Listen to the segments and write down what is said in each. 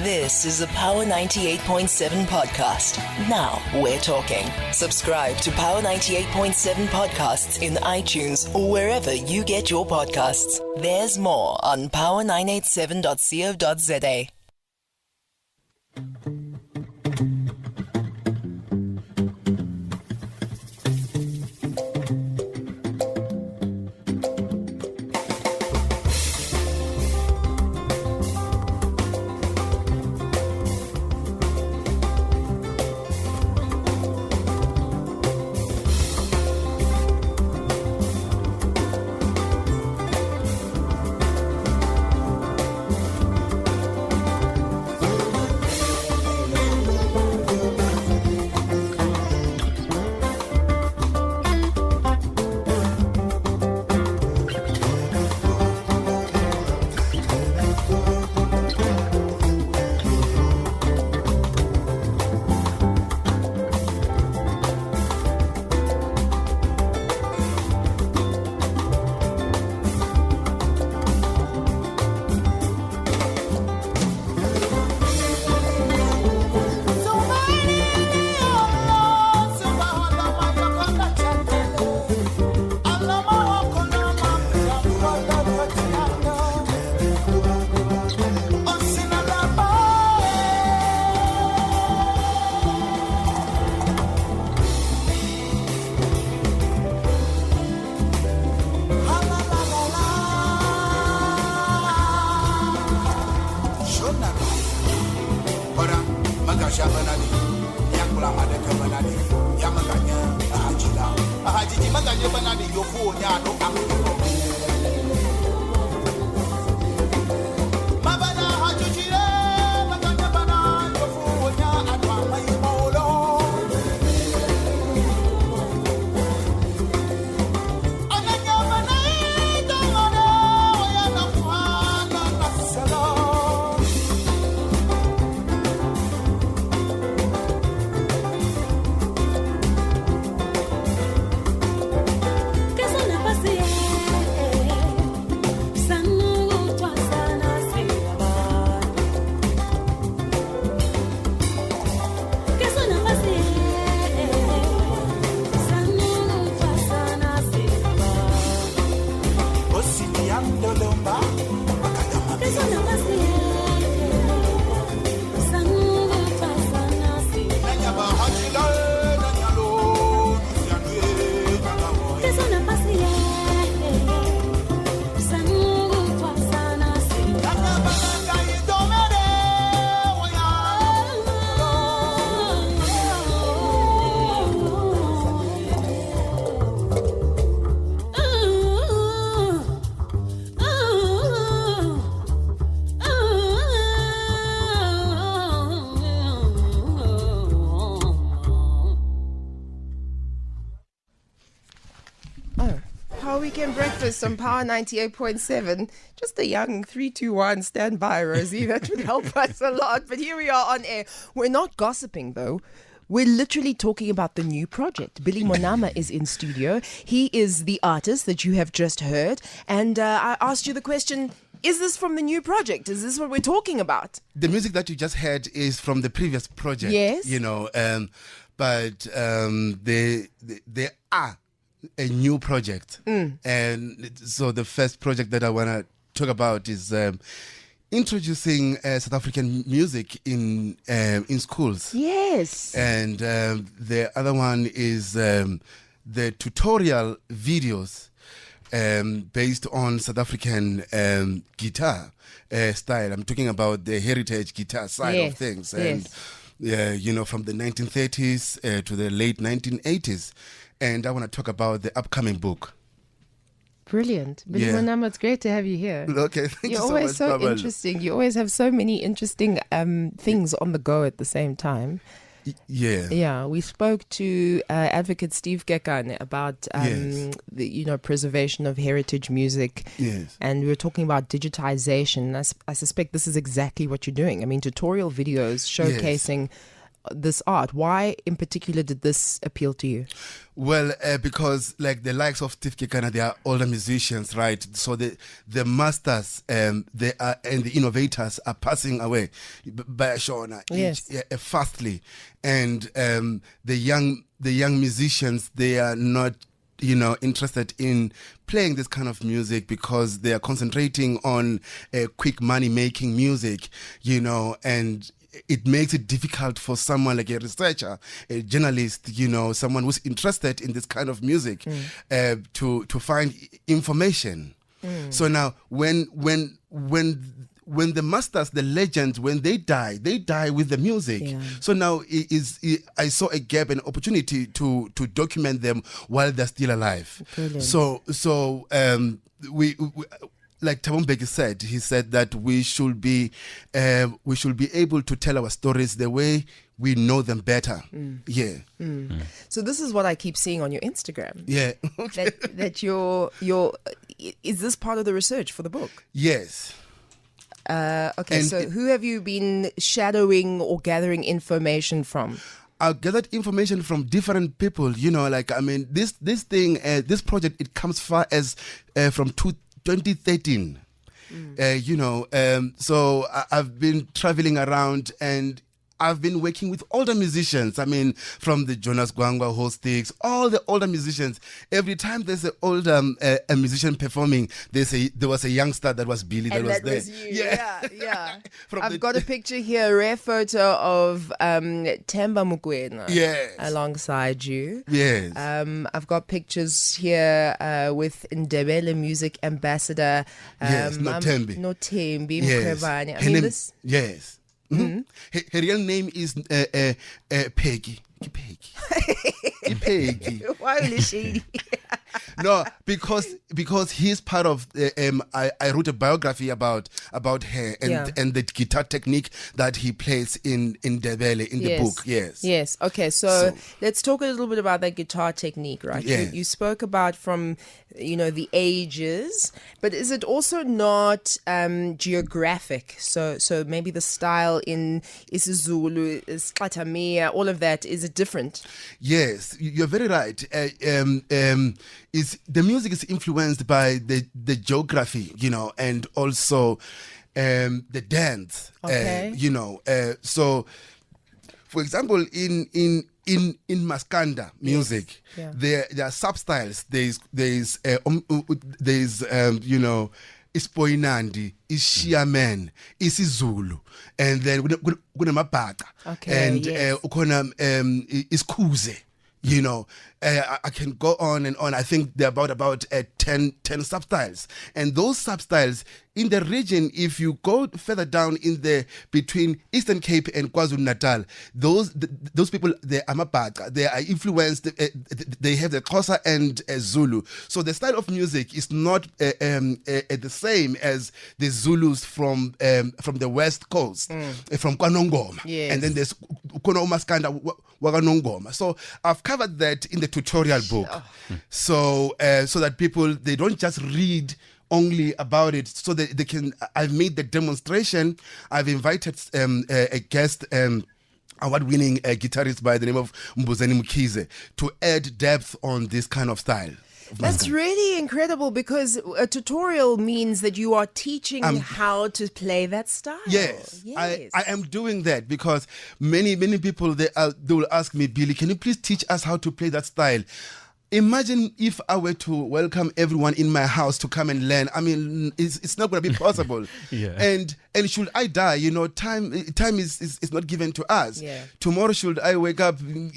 This is a Power 98.7 podcast. Now we're talking. Subscribe to Power 98.7 podcasts in iTunes or wherever you get your podcasts. There's more on power987.co.za. Weekend breakfast on Power 98.7. Just a young 3-2-1 standby, Rosie. That would help us a lot. But here we are on air. We're not gossiping, though. We're literally talking about the new project. Billy Monama is in studio. He is the artist that you have just heard. And I asked you the question, is this from the new project? Is this what we're talking about? The music that you just heard is from the previous project. Yes. You know, but there are a new project. And so the first project that I want to talk about is introducing South African music in schools. Yes. And the other one is the tutorial videos based on South African guitar style. I'm talking about the heritage guitar side of things. And, you know, from the 1930s to the late 1980s. And I want to talk about the upcoming book. Brilliant. Billy Monama, it's great to have you here. Okay, thank you so much. You're always so interesting. You always have so many interesting things on the go at the same time. Yeah, we spoke to Advocate Steve Gekan about the preservation of heritage music. Yes. And we were talking about digitization. I suspect this is exactly what you're doing. I mean, tutorial videos showcasing this art? Why in particular did this appeal to you? Well, because like the likes of Steve Kekana, they are older musicians, right? So the masters, they are, and the innovators are passing away by Shona, Yes. fastly, and the young musicians, they are not interested in playing this kind of music because they are concentrating on quick money making music, and it makes it difficult for someone like a researcher, a journalist, someone who's interested in this kind of music to find information. So now when the masters, the legends, when they die with the music. Yeah. So now I saw a gap, an opportunity to document them while they're still alive. Brilliant. So we like Thabo Mbeki said, he said that we should be able to tell our stories the way we know them better. Yeah. So this is what I keep seeing on your Instagram. Yeah. That you're is this part of the research for the book? Yes. Okay, And so who have you been shadowing or gathering information from? I gathered information from different people, this thing, this project, it comes far as from 2013. So I've been traveling around and I've been working with older musicians. From the Jonas Gwangwa, Hostics, all the older musicians. Every time there's an older a musician performing, there was a youngster that was Billy that And was that there. was you. Yeah. From I've got a picture here, a rare photo of Themba Mokoena Yes. alongside you. Yes. I've got pictures here with Ndebele Music Ambassador. Yes, Nothembi. Nothembi Yes. Mkhwebane. Her name- Yes. Mm-hmm. Her real name is Peggy. Peggy. Why are you shady? No, because he's part of. I wrote a biography about her and the guitar technique that he plays in Ndebele in the book. Yes. Yes. Okay. So let's talk a little bit about that guitar technique, right? Yes. You spoke about from the ages, but is it also not geographic? So maybe the style in isiZulu, isiXhathamia, all of that, is it different? Yes, you're very right. Is the music is influenced by the geography, and also the dance. Okay. So for example, in Maskanda music, Yeah. there are substyles. There's Ispoinandi, Ishiamen, isiZulu, and then kunemabhaca, Okay, and yes. ukhona iskhuze. I can go on and on. I think there are about 10 substyles, and those substyles in the region, if you go further down in the between Eastern Cape and KwaZulu Natal, those people, they are Amabhaca, they are influenced. They have the Xhosa and Zulu, so the style of music is not the same as the Zulus from the West Coast, from KwaNongoma, Yes. and then there's Kono Maskanda Wakanongoma. So I've covered that in the tutorial book, so that people, they don't just read only about it, so that they can. I've made the demonstration. I've invited a guest, award-winning guitarist by the name of Mvageli to add depth on this kind of style. That's really incredible, because a tutorial means that you are teaching how to play that style. Yes, I am doing that because many people they will ask me, Billy, can you please teach us how to play that style? Imagine if I were to welcome everyone in my house to come and learn. It's not going to be possible. Yeah. And should I die, time is not given to us. Yeah. Tomorrow, should I wake up then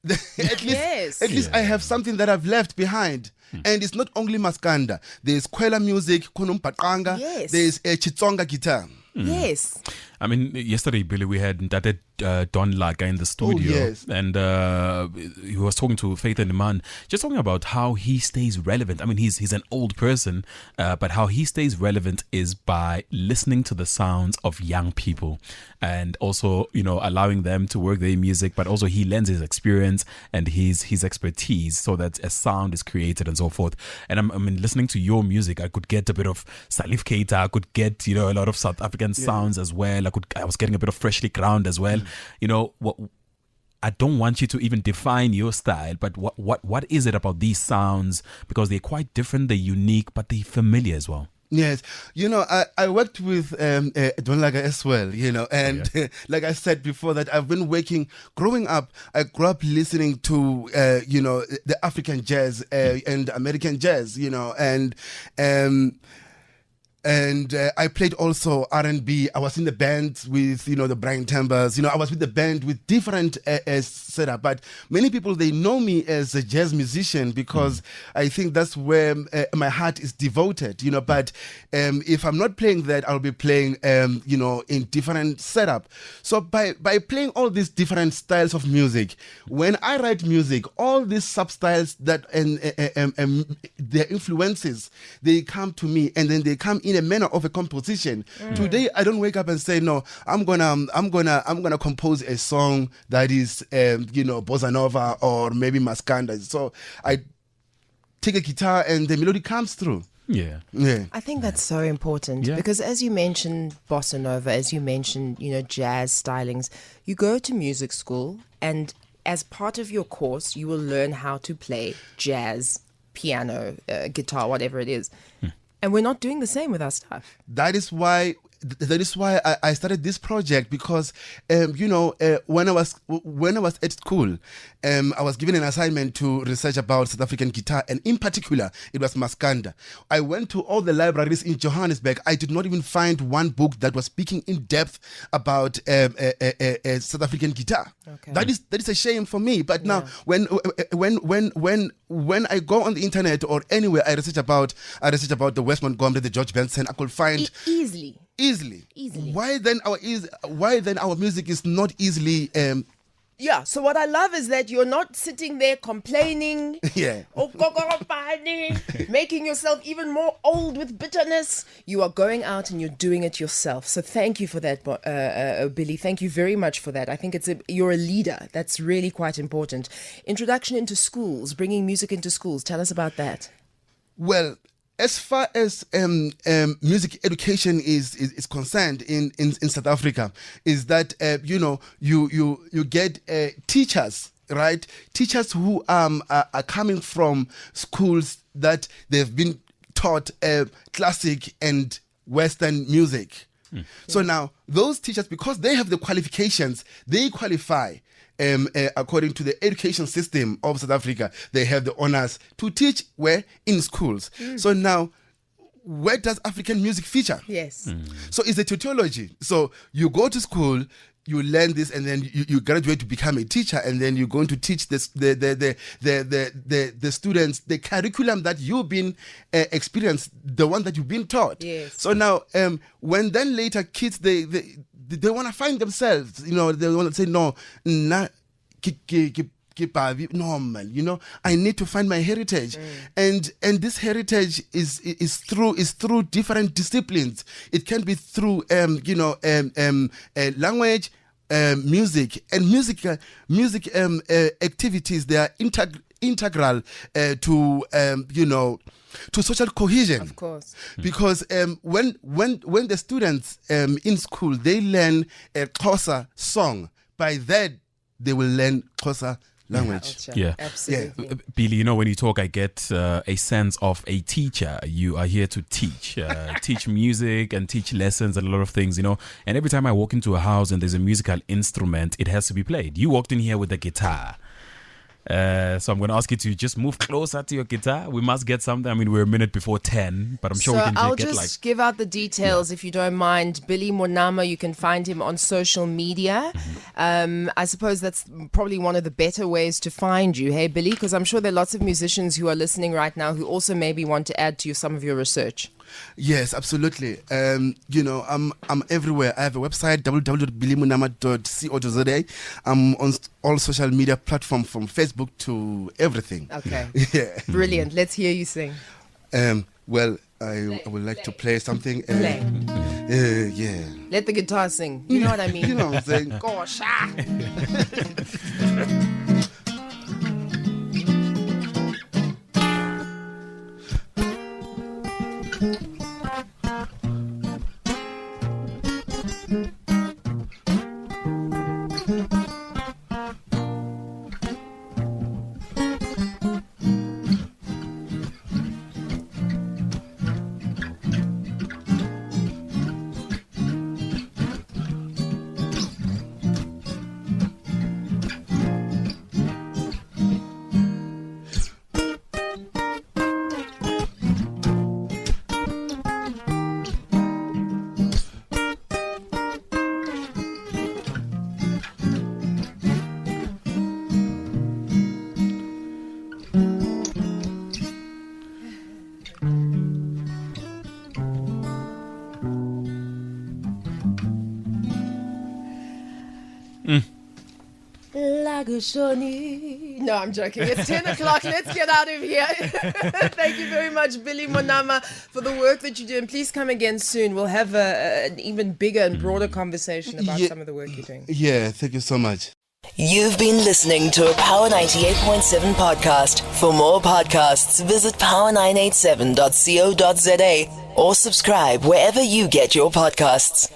at least I have something that I've left behind. And it's not only Maskanda. There's Kwela music, Konumpaqanga. Yes. There's a Chitsonga guitar. Yes. Yesterday, Billy, we had Ntate Don Laga in the studio, yes. and he was talking to Faith and Iman, just talking about how he stays relevant. I mean, he's an old person, but how he stays relevant is by listening to the sounds of young people, and also, you know, allowing them to work their music, but also he lends his experience and his expertise so that a sound is created and so forth. And I mean, listening to your music, I could get a bit of Salif Keita, I could get, you know, a lot of South African sounds as well. I was getting a bit of Freshly Ground as well. You know, I don't want you to even define your style, but what is it about these sounds? Because they're quite different, they're unique, but they're familiar as well. Yes, you know, I worked with Don Laga as well, you know, and like I said before, that I've been growing up, I grew up listening to, you know, the African jazz and American jazz, you know, and I played also R&B. I was in the band with, you know, the Brian Timbers. You know, I was with the band with different setup. But many people, they know me as a jazz musician because I think that's where my heart is devoted, you know. But if I'm not playing that, I'll be playing, you know, in different setup. So by playing all these different styles of music, when I write music, all these sub-styles that and their influences, they come to me, and then they come in a manner of a composition. Today I don't wake up and say, no, I'm gonna compose a song that is you know, bossa nova or maybe maskanda. So I take a guitar and the melody comes through. Yeah. I think that's so important because as you mentioned bossa nova, as you mentioned, you know, jazz stylings, you go to music school and as part of your course you will learn how to play jazz, piano, guitar, whatever it is. And we're not doing the same with our stuff. That is why I started this project, because you know, when I was at school, I was given an assignment to research about South African guitar, and in particular it was maskanda. I went to all the libraries in Johannesburg. I did not even find one book that was speaking in depth about South African guitar. Okay. That is a shame for me. But now when I go on the internet or anywhere, I research about the West Montgomery, the George Benson, I could find easily. Why then our music is not easily Yeah, so what I love is that you're not sitting there complaining, making yourself even more old with bitterness. You are going out and you're doing it yourself. So thank you for that, Billy. Thank you very much for that. I think you're a leader. That's really quite important. Introduction into schools, bringing music into schools. Tell us about that. Well, as far as music education is concerned in South Africa, is that you know, you get teachers, right? Teachers who are coming from schools that they've been taught classic and Western music. So now those teachers, because they have the qualifications, they qualify. According to the education system of South Africa, they have the honors to teach where in schools. So now, where does African music feature? Yes. So it's a tautology. So you go to school, you learn this, and then you graduate to become a teacher, and then you're going to teach the students the curriculum that you've been experienced, the one that you've been taught. Yes. So now, when then later kids they want to find themselves, you know, they want to say, no, Pabi, no man, you know, I need to find my heritage, and this heritage is through different disciplines. It can be through language, music, and music activities. They are integral to social cohesion. Of course. Because when the students in school, they learn a Xhosa song, by that they will learn Xhosa language. Yeah, absolutely. Billy, you know, when you talk, I get a sense of a teacher. You are here to teach, teach music and teach lessons and a lot of things, you know. And every time I walk into a house and there's a musical instrument, it has to be played. You walked in here with a guitar. So I'm going to ask you to just move closer to your guitar. We must get something. I mean, we're a minute before 10, but I'm sure we can I'll get just give out the details if you don't mind. Billy Monama, you can find him on social media. I suppose that's probably one of the better ways to find you. Hey, Billy, because I'm sure there are lots of musicians who are listening right now who also maybe want to add to some of your research. Yes, absolutely. I'm everywhere. I have a website, www.bilimunama.co.za. I'm on all social media platforms from Facebook to everything. Okay. Yeah. Brilliant. Let's hear you sing. Well, I would like to play something. Play. Yeah. Let the guitar sing. You know what I mean? You know what I'm saying? Gosh. No, I'm joking. It's 10 o'clock. Let's get out of here. Thank you very much, Billy Monama, for the work that you do. And please come again soon. We'll have an even bigger and broader conversation about some of the work you're doing. Yeah, thank you so much. You've been listening to a Power 98.7 podcast. For more podcasts, visit power987.co.za or subscribe wherever you get your podcasts.